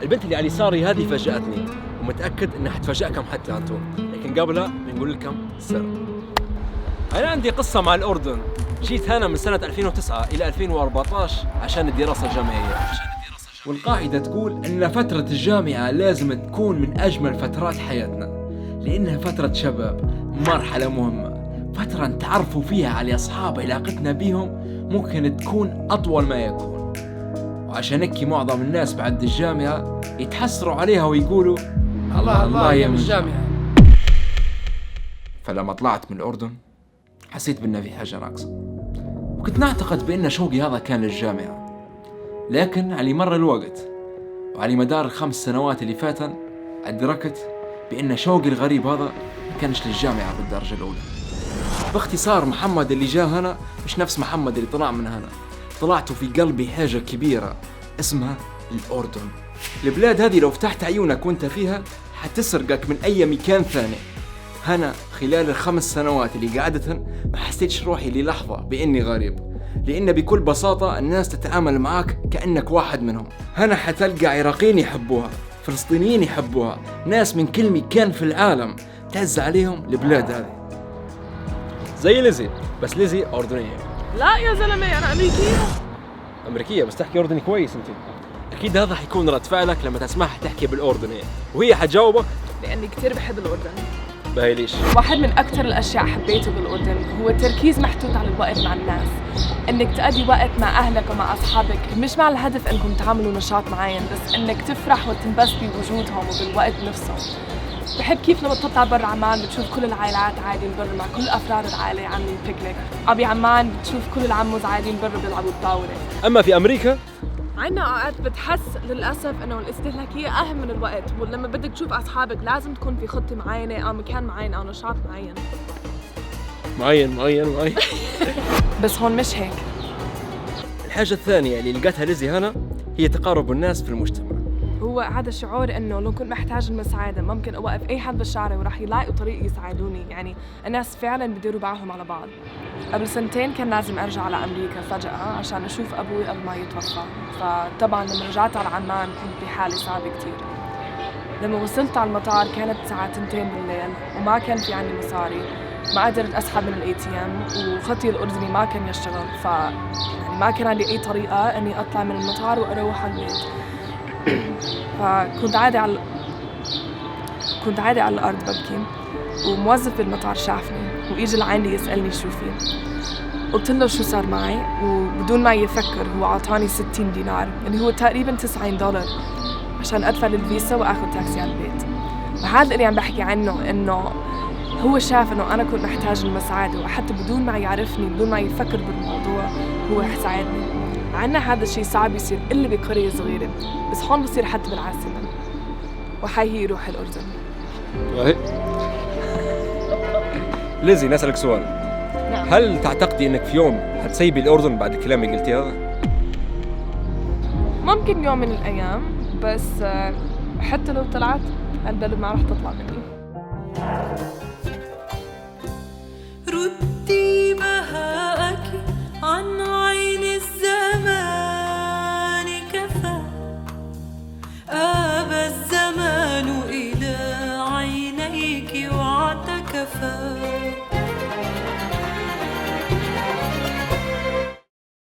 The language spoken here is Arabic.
البنت اللي على يساري هذه فاجأتني، ومتأكد انها حتفاجئكم حتى انتم، لكن قبلها بنقول لكم سر. انا عندي قصة مع الأردن. جيت هنا من سنة 2009 إلى 2014 عشان الدراسة الجامعية، والقاعدة تقول أن فترة الجامعة لازم تكون من أجمل فترات حياتنا، لأنها فترة شباب، مرحلة مهمة، فترة نتعرفوا فيها على أصحاب علاقتنا بيهم ممكن تكون أطول ما يكون. وعشان هيك معظم الناس بعد الجامعة يتحسروا عليها ويقولوا الله يا من الجامعة. فلما طلعت من الأردن حسيت بأن في حاجة ناقصة، وكنت نعتقد بأن شوقي هذا كان للجامعة. لكن على مر الوقت وعلى مدار ال5 سنوات اللي فاتن أدركت بأن شوقي الغريب هذا ما كانش للجامعة بالدرجة الأولى. باختصار، محمد اللي جاء هنا مش نفس محمد اللي طلع من هنا. طلعت في قلبي حاجة كبيرة اسمها الأردن. البلاد هذه لو فتحت عيونك وانت فيها حتسرقك من أي مكان ثاني. هنا خلال ال5 سنوات اللي قعدتهن ما حسيتش روحي للحظة بإني غريب، لأن بكل بساطة الناس تتعامل معك كأنك واحد منهم. هنا حتلقى عراقيين يحبوها، فلسطينيين يحبوها، ناس من كل مكان في العالم تعز عليهم البلاد هذه. زي ليزي، بس ليزي أردنية. لا يا زلمة، أنا أمريكية بس تحكي أردني كويس أنت. أكيد هذا حيكون رد فعلك لما تسمعها تحكي بالأردنية، وهي حتجاوبك لأني كتير بحب الأردن. باهي ليش؟ واحد من أكتر الأشياء حبيته بالأردن هو التركيز محطوط على الوقت مع الناس، إنك تقضي وقت مع أهلك ومع أصحابك، مش مع الهدف إنكم تعملوا نشاط معين، بس إنك تفرح وتنبسط بوجودهم وبالوقت نفسه. بحب كيف لما تطلع برا عمان بتشوف كل العائلات عادين برا مع كل أفراد العائلة عاملين بيكنيك، أبي عمان بتشوف كل العموز عادين برا بيلعبوا الطاولة. أما في أمريكا عنا أوقات بتحس للأسف إنه الاستهلاكية أهم من الوقت، ولما بدك تشوف أصحابك لازم تكون في خطة معينة أو مكان معين أو نشاط معين. بس هون مش هيك. الحاجة الثانية اللي لقيتها ليزي هنا هي تقارب الناس في المجتمع. هو هذا الشعور إنه لو كنت محتاج المساعدة ممكن أوقف أي حد بالشارع وراح يلاقوا طريق يساعدوني، يعني الناس فعلاً بيديروا بعضهم على بعض. قبل 2 سنين كان لازم أرجع على أمريكا فجأة عشان أشوف أبوي قبل ما يتوفى، فطبعاً لما رجعت على عمان كنت بحالة صعبة كتير. لما وصلت على المطار كانت الساعة 2 بالليل وما كان في عندي مصاري، ما قدرت أسحب من الATM وخطي الأردني ما كان يشتغل، يعني ما كان عندي أي طريقة إني أطلع من المطار وأروح على البيت. فكنت عادي على الأرض ببكي، وموظف بالمطار شافني وإجا لعندي يسألني شو في. قلت له شو صار معي، وبدون ما يفكر هو عطاني 60 دينار اللي هو تقريباً $90 عشان أدفع للفيزا وأخذ تاكسي على البيت. وهذا اللي عم بحكي عنه، إنه هو شاف إنه أنا كنت محتاج المساعدة، وحتى بدون ما يعرفني بدون ما يفكر بالموضوع هو ساعدني. عنا هذا الشيء صعب يصير إلا بقرية صغيرة، بس هون بصير حتى بالعاصمة، وحي هي روح الأردن. ليزي، نسألك سؤال. نعم. هل تعتقدي إنك في يوم حتسيبي الأردن بعد الكلام اللي قلتيه هذا؟ ممكن يوم من الأيام، بس حتى لو طلعت البلد ما راح تطلع مني.